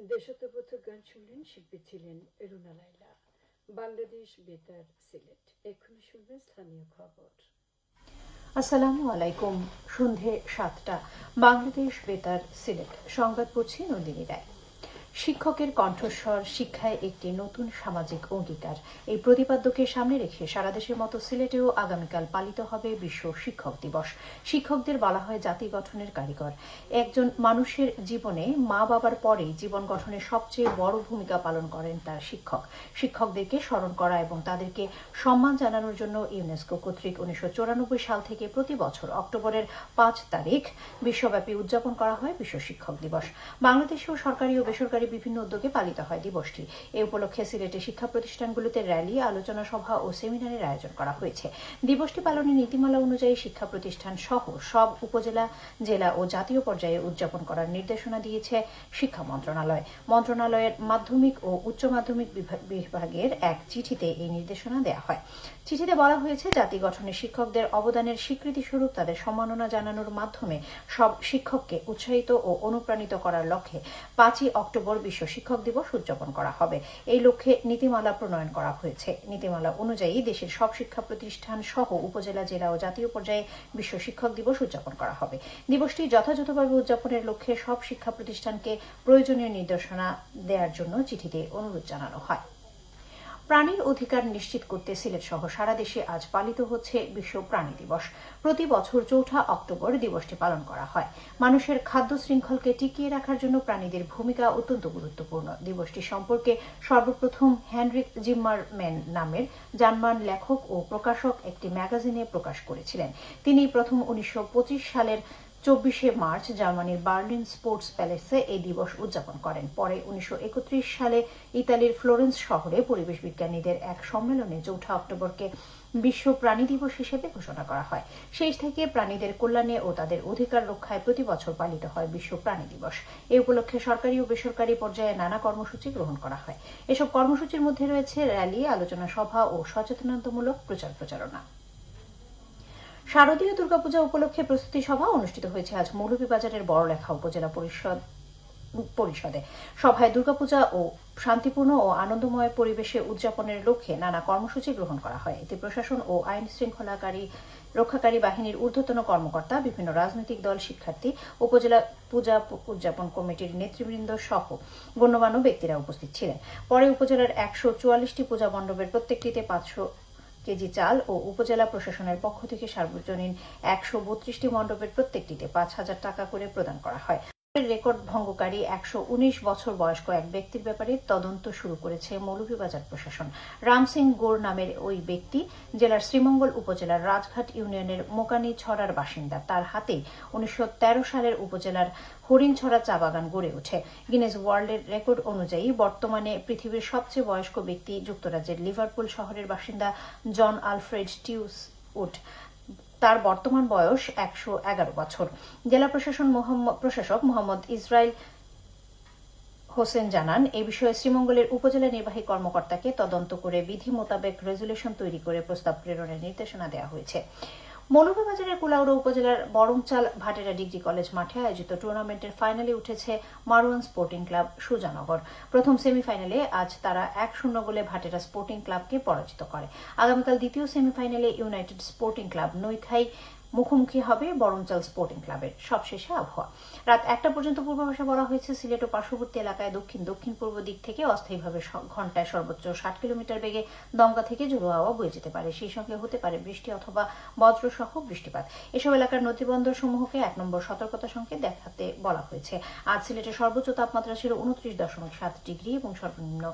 দেশাত্মবোধক গান শুনলেন, শিল্পী ছিলেন রুনা লায়লা। বাংলাদেশ বেতার, সিলেট। এক্ষুনি শুনবেন স্থানীয় খবর। আসসালামু আলাইকুম। সন্ধে 7টা। বাংলাদেশ বেতার, সিলেট। সংবাদ পড়ছি নন্দিনী রায়। শিক্ষকের কণ্ঠস্বর, শিক্ষায় একটি নতুন সামাজিক অঙ্গীকার, এই প্রতিপাদ্যকে সামনে রেখে সারা দেশের মতো সিলেটেও আগামীকাল পালিত হবে বিশ্ব শিক্ষক দিবস। শিক্ষকদের বলা হয় জাতি গঠনের কারিগর। একজন মানুষের জীবনে মা বাবার পরেই জীবন গঠনের সবচেয়ে বড় ভূমিকা পালন করেন তার শিক্ষক। শিক্ষকদেরকে স্মরণ করা এবং তাদেরকে সম্মান জানানোর জন্য ইউনেস্কো কর্তৃক 1994 সাল থেকে প্রতি বছর অক্টোবরের 5 তারিখ বিশ্বব্যাপী উদযাপন করা হয় বিশ্ব শিক্ষক দিবস। বাংলাদেশেও সরকারি ও বেসরকারি বিভিন্ন উদ্যোগে পালিত হয় দিবসটি। এ উপলক্ষে সিলেটে শিক্ষা প্রতিষ্ঠানগুলোতে র্যালি, আলোচনা সভা ও সেমিনারের আয়োজন করা হয়েছে। দিবসটি পালনের নীতিমালা অনুযায়ী শিক্ষা প্রতিষ্ঠান সহ সব উপজেলা, জেলা ও জাতীয় পর্যায়ে উদযাপন করার নির্দেশনা দিয়েছে শিক্ষা মন্ত্রণালয়। মন্ত্রণালয়ের মাধ্যমিক ও উচ্চ মাধ্যমিক বিভাগের এক চিঠিতে এই নির্দেশনা দেওয়া হয়। চিঠিতে বলা হয়েছে, জাতি গঠনে শিক্ষকদের অবদানের স্বীকৃতিস্বরূপ তাদের সম্মাননা জানানোর মাধ্যমে সব শিক্ষককে উৎসাহিত ও অনুপ্রাণিত করার লক্ষ্যে 5 অক্টোবর বিশ্ব শিক্ষক দিবস উদযাপন করা হবে। এই লক্ষ্যে নীতিমালা প্রণয়ন করা হয়েছে। নীতিমালা অনুযায়ী দেশের সব শিক্ষা প্রতিষ্ঠান সহ উপজেলা, জেলা ও জাতীয় পর্যায়ে বিশ্ব শিক্ষক দিবস উদযাপন করা হবে। দিবসটি যথাযথভাবে উদযাপনের লক্ষ্যে সব শিক্ষা প্রতিষ্ঠানকে প্রয়োজনীয় নির্দেশনা দেওয়ার জন্য চিঠিতে অনুরোধ জানানো হয়। প্রাণীর অধিকার নিশ্চিত করতে সিলেট সহ সারা দেশে আজ পালিত হচ্ছে বিশ্ব প্রাণী দিবস। প্রতি বছর 4 অক্টোবর দিবসটি পালন করা হয়। মানুষের খাদ্য শৃঙ্খলকে টিকিয়ে রাখার জন্য প্রাণীদের ভূমিকা অত্যন্ত গুরুত্বপূর্ণ। দিবসটি সম্পর্কে সর্বপ্রথম হেনরিক জিম্মারম্যান নামের জার্মান লেখক ও প্রকাশক একটি ম্যাগাজিনে প্রকাশ করেছিলেন। তিনি প্রথম 1925 সালের 24 মার্চ জার্মানির বার্লিন স্পোর্টস প্যালেসে এই দিবস উদযাপন করেন। পরে 1931 সালে ইতালির ফ্লোরেন্স শহরে পরিবেশ বিজ্ঞানীদের এক সম্মেলনে 4 অক্টোবরকে বিশ্ব প্রাণী দিবস হিসেবে ঘোষণা করা হয়। সেই থেকে প্রাণীদের কল্যাণে ও তাদের অধিকার রক্ষায় প্রতি বছর পালিত হয় বিশ্ব প্রাণী দিবস। এ উপলক্ষে সরকারি ও বেসরকারি পর্যায়ে নানা কর্মসূচি গ্রহণ করা হয়। এসব কর্মসূচির মধ্যে রয়েছে র্যালি, আলোচনা সভা ও সচেতনতামূলক প্রচারণা। শারদীয় দুর্গাপূজা উপলক্ষে প্রস্তুতি সভা অনুষ্ঠিত হয়েছে আজ মৌলভীবাজারের বড়লেখা উপজেলা পরিষদে। সভায় দুর্গাপূজা ও শান্তিপূর্ণ ও আনন্দময় পরিবেশে উদযাপনের লক্ষ্যে নানা কর্মসূচি গ্রহণ করা হয়। এতে প্রশাসন ও আইন শৃঙ্খলা রক্ষাকারী বাহিনীর ঊর্ধ্বতন কর্মকর্তা, বিভিন্ন রাজনৈতিক দল, শিক্ষার্থী, উপজেলা পূজা উদযাপন কমিটির নেতৃবৃন্দ সহ গণ্যমান্য ব্যক্তিরা উপস্থিত ছিলেন। পরে উপজেলার 144টি পূজা মণ্ডপের প্রত্যেকটিতে 500 কেজি চাল ও উপজেলা প্রশাসনের পক্ষ থেকে সার্বজনীন 132টি মণ্ডপের প্রত্যেকটিতে 5,000 টাকা করে প্রদান করা হয়। রেকর্ড ভঙ্গকারী 119 বছর বয়স্ক এক ব্যক্তির ব্যাপারে তদন্ত শুরু করেছে মৌলভীবাজার প্রশাসন। রাম সিং গোর নামের ওই ব্যক্তি জেলার শ্রীমঙ্গল উপজেলার রাজঘাট ইউনিয়নের মোকানি ছড়ার বাসিন্দা। তার হাতেই 1913 সালের উপজেলার হরিণছড়া চা বাগান গড়ে ওঠে। গিনেস ওয়ার্ল্ডের রেকর্ড অনুযায়ী বর্তমানে পৃথিবীর সবচেয়ে বয়স্ক ব্যক্তি যুক্তরাজ্যের লিভারপুল শহরের বাসিন্দা জন আলফ্রেড টিউসউড। তার বর্তমান বয়স 111 বছর। জেলা প্রশাসক মোহাম্মদ ইসরাইল হোসেন জানান, এ বিষয়ে শ্রীমঙ্গলের উপজেলা নির্বাহী কর্মকর্তাকে তদন্ত করে বিধি মোতাবেক রেজুলেশন তৈরি করে প্রস্তাব প্রেরণের নির্দেশনা দেওয়া হয়েছে। মৌলভীবাজারের কুলাউড়া উপজেলার বরংচাল ভাটেরা ডিগ্রি কলেজ মাঠে আয়োজিত টুর্নামেন্টের ফাইনালে উঠেছে মারওয়ান স্পোর্টিং ক্লাব সুজানগর। প্রথম সেমিফাইনালে আজ তারা 1-0 গোলে ভাটেরা স্পোর্টিং ক্লাবকে পরাজিত করে। আগামীকাল দ্বিতীয় সেমিফাইনালে ইউনাইটেড স্পোর্টিং ক্লাব নৈখাই মুখোমুখি হবে বরংচাল স্পোর্টিং ক্লাবের। সবশেষে আবহাওয়া। রাত 1টা পর্যন্ত পূর্বাভাসে বলা হয়েছে, সিলেট ও পার্শ্ববর্তী এলাকায় দক্ষিণ পূর্ব দিক থেকে অস্থায়ীভাবে ঘন্টায় সর্বোচ্চ 60 কিলোমিটার বেগে দমকা থেকে ঝোড়ো হাওয়া বয়ে যেতে পারে। সেই সঙ্গে হতে পারে বৃষ্টি অথবা বজ্রসহ বৃষ্টিপাত। এসব এলাকার নদীবন্দর সমূহকে 1 নম্বর সতর্কতা সংকেত দেখাতে বলা হয়েছে। আজ সিলেটের সর্বোচ্চ তাপমাত্রা ছিল 29.7 ডিগ্রি এবং সর্বনিম্ন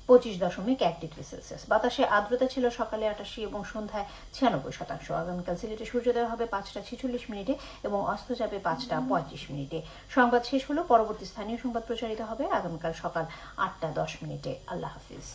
25.1 ডিগ্রি সেলসিয়াস। বাতাসে আর্দ্রতা ছিল সকালে 88 এবং সন্ধ্যায় 96%। আগামীকাল সিলেটে সূর্যোদয় হবে 5টা 46 মিনিটে এবং অস্ত যাবে 5টা 35 মিনিটে। সংবাদ শেষ হলো। পরবর্তী স্থানীয় সংবাদ প্রচারিত হবে আগামীকাল সকাল 8টা 10 মিনিটে। আল্লাহ হাফিজ।